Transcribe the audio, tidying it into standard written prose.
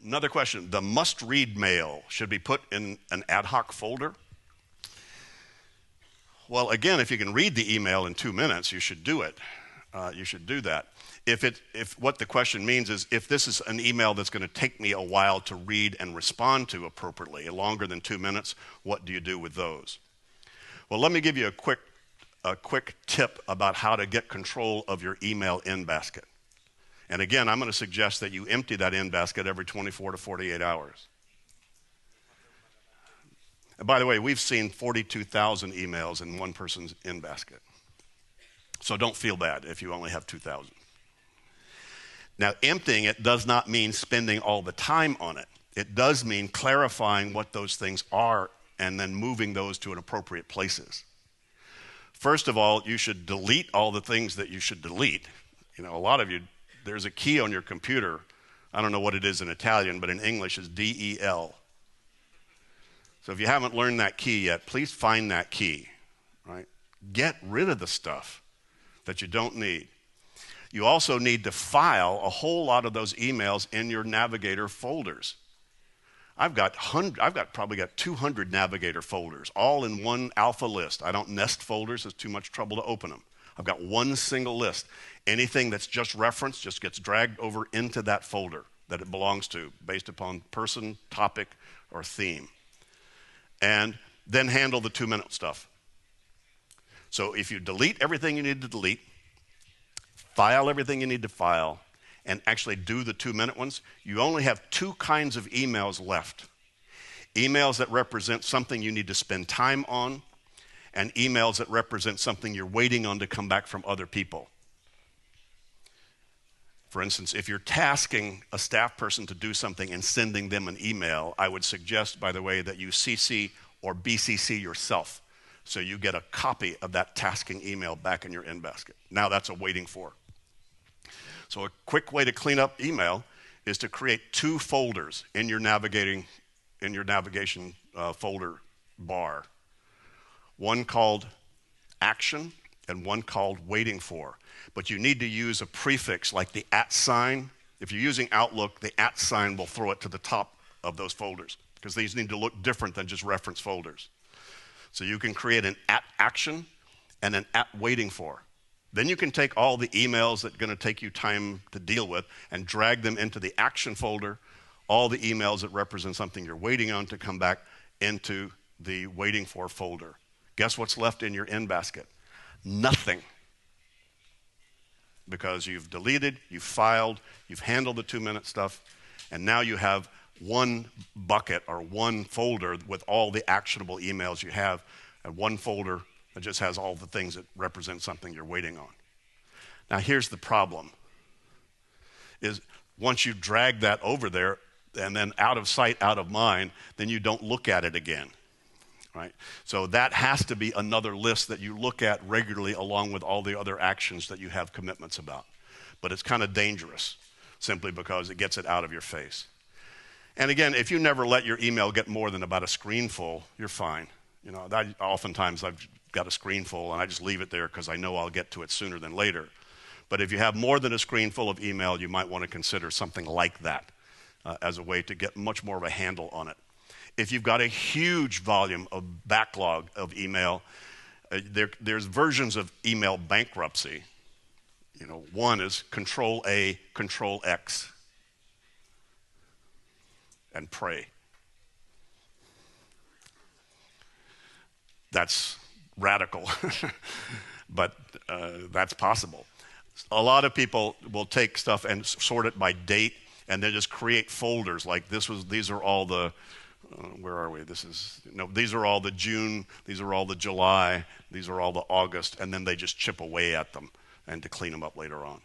Another question, the must-read mail should be put in an ad hoc folder? Well, again, if you can read the email in 2 minutes, you should do it. You should do that. If what the question means is if this is an email that's going to take me a while to read and respond to appropriately, longer than 2 minutes, what do you do with those? Well, let me give you a quick tip about how to get control of your email in basket. And again, I'm going to suggest that you empty that in basket every 24 to 48 hours. And by the way, we've seen 42,000 emails in one person's in basket. So don't feel bad if you only have 2,000. Now, emptying it does not mean spending all the time on it. It does mean clarifying what those things are and then moving those to an appropriate places. First of all, you should delete all the things that you should delete. You know, a lot of you, there's a key on your computer. I don't know what it is in Italian, but in English is DEL. So if you haven't learned that key yet, please find that key, right? Get rid of the stuff that you don't need. You also need to file a whole lot of those emails in your Navigator folders. I've probably got 200 Navigator folders, all in one alpha list. I don't nest folders, it's too much trouble to open them. I've got one single list. Anything that's just referenced just gets dragged over into that folder that it belongs to, based upon person, topic, or theme. And then handle the 2-minute stuff. So if you delete everything you need to delete, file everything you need to file, and actually do the 2-minute ones, you only have 2 kinds of emails left. Emails that represent something you need to spend time on, and emails that represent something you're waiting on to come back from other people. For instance, if you're tasking a staff person to do something and sending them an email, I would suggest, by the way, that you CC or BCC yourself, so you get a copy of that tasking email back in your in-basket. Now that's a waiting for. So a quick way to clean up email is to create 2 folders in your navigation folder bar. One called action and one called waiting for. But you need to use a prefix like the @ sign. If you're using Outlook, the @ sign will throw it to the top of those folders because these need to look different than just reference folders. So you can create an @action and an @waiting for. Then you can take all the emails that are going to take you time to deal with and drag them into the action folder, all the emails that represent something you're waiting on to come back into the waiting for folder. Guess what's left in your in basket? Nothing. Because you've deleted, you've filed, you've handled the 2-minute stuff, and now you have one bucket or one folder with all the actionable emails you have, and one folder that just has all the things that represent something you're waiting on. Now here's the problem, is once you drag that over there and then out of sight, out of mind, then you don't look at it again, right? So that has to be another list that you look at regularly along with all the other actions that you have commitments about. But it's kind of dangerous simply because it gets it out of your face. And again, if you never let your email get more than about a screen full, you're fine. You know, oftentimes I've got a screen full and I just leave it there because I know I'll get to it sooner than later. But if you have more than a screen full of email, you might want to consider something like that as a way to get much more of a handle on it. If you've got a huge volume of backlog of email, there's versions of email bankruptcy. You know, one is Control-A, Control-X, and pray. That's radical, but that's possible. A lot of people will take stuff and sort it by date and then just create folders like these are all the, where are we? These are all the June, these are all the July, these are all the August, and then they just chip away at them and to clean them up later on.